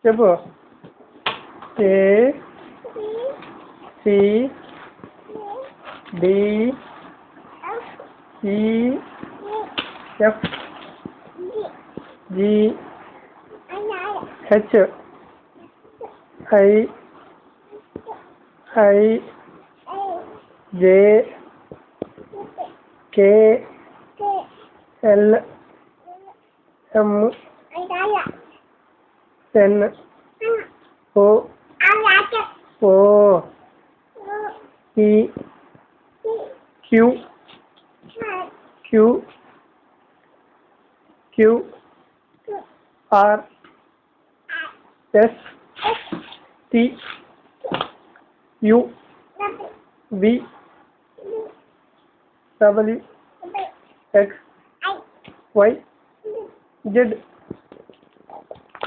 చెప్పు. A C D E F G H I J K L M N O P Q R S T U V W X Y Z.